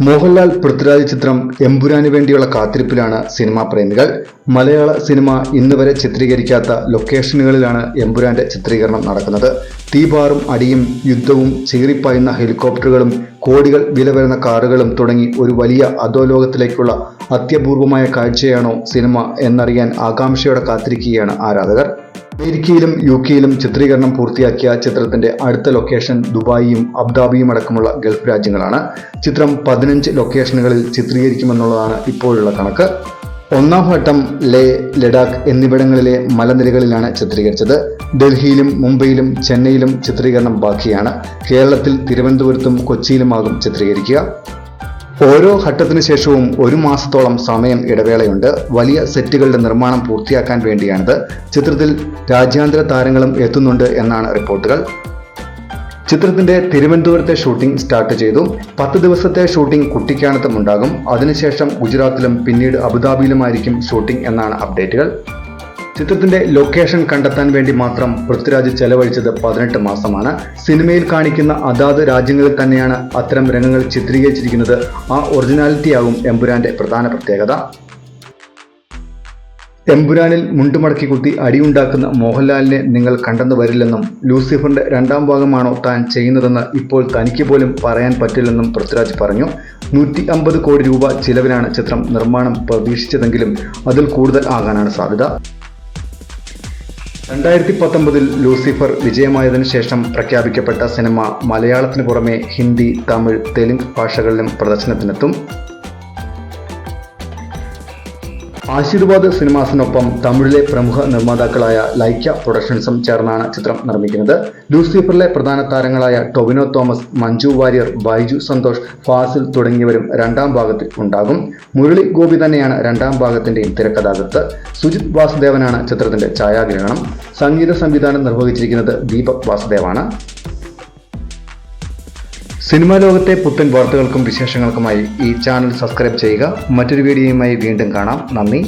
മോഹൻലാൽ പൃഥ്വിരാജ് ചിത്രം എമ്പുരാന് വേണ്ടിയുള്ള കാത്തിരിപ്പിലാണ് സിനിമാ പ്രേമികൾ. മലയാള സിനിമ ഇന്ന് വരെ ചിത്രീകരിക്കാത്ത ലൊക്കേഷനുകളിലാണ് എമ്പുരാന്റെ ചിത്രീകരണം നടക്കുന്നത്. തീപാറും അടിയും യുദ്ധവും ചീറിപ്പായുന്ന ഹെലികോപ്റ്ററുകളും കോടികൾ വില വരുന്ന കാറുകളും തുടങ്ങി ഒരു വലിയ അധോലോകത്തിലേക്കുള്ള അത്യപൂർവമായ കാഴ്ചയാണോ സിനിമ എന്നറിയാൻ ആകാംക്ഷയോടെ കാത്തിരിക്കുകയാണ് ആരാധകർ. അമേരിക്കയിലും യുകെയിലും ചിത്രീകരണം പൂർത്തിയാക്കിയ ചിത്രത്തിന്റെ അടുത്ത ലൊക്കേഷൻ ദുബായിയും അബുദാബിയും അടക്കമുള്ള ഗൾഫ് രാജ്യങ്ങളാണ്. ചിത്രം 15 ലൊക്കേഷനുകളിൽ ചിത്രീകരിക്കുമെന്നുള്ളതാണ് ഇപ്പോഴുള്ള കണക്ക്. ഒന്നാം ഘട്ടം ലേ, ലഡാക്ക് എന്നിവിടങ്ങളിലെ മലനിരകളിലാണ് ചിത്രീകരിച്ചത്. ഡൽഹിയിലും മുംബൈയിലും ചെന്നൈയിലും ചിത്രീകരണം ബാക്കിയാണ്. കേരളത്തിൽ തിരുവനന്തപുരത്തും കൊച്ചിയിലുമാകും ചിത്രീകരിക്കുക. ഓരോ ഘട്ടത്തിനു ശേഷവും 1 മാസത്തോളം സമയം ഇടവേളയുണ്ട്. വലിയ സെറ്റുകളുടെ നിർമ്മാണം പൂർത്തിയാക്കാൻ വേണ്ടിയാണിത്. ചിത്രത്തിൽ രാജ്യാന്തര താരങ്ങളും എത്തുന്നുണ്ട് എന്നാണ് റിപ്പോർട്ടുകൾ. ചിത്രത്തിന്റെ തിരുവനന്തപുരത്തെ ഷൂട്ടിംഗ് സ്റ്റാർട്ട് ചെയ്തു. 10 ദിവസത്തെ ഷൂട്ടിംഗ് കുട്ടിക്കാനത്തും ഉണ്ടാകും. അതിനുശേഷം ഗുജറാത്തിലും പിന്നീട് അബുദാബിയിലുമായിരിക്കും ഷൂട്ടിംഗ് എന്നാണ് അപ്ഡേറ്റുകൾ. ചിത്രത്തിന്റെ ലൊക്കേഷൻ കണ്ടെത്താൻ വേണ്ടി മാത്രം പൃഥ്വിരാജ് ചെലവഴിച്ചത് 18 മാസമാണ്. സിനിമയിൽ കാണിക്കുന്ന അതാത് രാജ്യങ്ങളിൽ തന്നെയാണ് അത്തരം രംഗങ്ങൾ ചിത്രീകരിച്ചിരിക്കുന്നത്. ആ ഒറിജിനാലിറ്റിയാകും എമ്പുരാന്റെ പ്രധാന പ്രത്യേകത. എമ്പുരാനിൽ മുണ്ടുമടക്കി കുത്തി അടിയുണ്ടാക്കുന്ന മോഹൻലാലിനെ നിങ്ങൾ കണ്ടെന്ന് വരില്ലെന്നും ലൂസിഫറിന്റെ 2ാം ഭാഗമാണോ താൻ ചെയ്യുന്നതെന്ന് ഇപ്പോൾ തനിക്ക് പോലും പറയാൻ പറ്റില്ലെന്നും പൃഥ്വിരാജ് പറഞ്ഞു. 150 കോടി രൂപ ചിലവിലാണ് ചിത്രം നിർമ്മാണം പ്രതീക്ഷിച്ചതെങ്കിലും അതിൽ കൂടുതൽ ആകാനാണ് സാധ്യത. 2019 ലൂസിഫർ വിജയമായതിനു ശേഷം പ്രഖ്യാപിക്കപ്പെട്ട സിനിമ മലയാളത്തിന് പുറമെ ഹിന്ദി, തമിഴ്, തെലുങ്ക് ഭാഷകളിലും പ്രദർശനത്തിനെത്തും. ആശീർവാദ് സിനിമാസിനൊപ്പം തമിഴിലെ പ്രമുഖ നിർമ്മാതാക്കളായ ലൈക്ക പ്രൊഡക്ഷൻസും ചേർന്നാണ് ചിത്രം നിർമ്മിക്കുന്നത്. ലൂസിഫറിലെ പ്രധാന താരങ്ങളായ ടൊവിനോ തോമസ്, മഞ്ജു വാര്യർ, ബൈജു സന്തോഷ്, ഫാസിൽ തുടങ്ങിയവരും 2ാം ഭാഗത്തിൽ ഉണ്ടാകും. മുരളി ഗോപി തന്നെയാണ് 2ാം ഭാഗത്തിന്റെയും തിരക്കഥാകൃത്ത്. സുജിത് വാസുദേവനാണ് ചിത്രത്തിന്റെ ഛായാഗ്രഹണം. സംഗീത സംവിധാനം നിർവഹിച്ചിരിക്കുന്നത് ദീപക് വാസുദേവാണ്. സിനിമാ ലോകത്തെ പുത്തൻ വാർത്തകൾക്കും വിശേഷങ്ങൾക്കുമായി ഈ ചാനൽ സബ്സ്ക്രൈബ് ചെയ്യുക. മറ്റൊരു വീഡിയോയുമായി വീണ്ടും കാണാം. നന്ദി.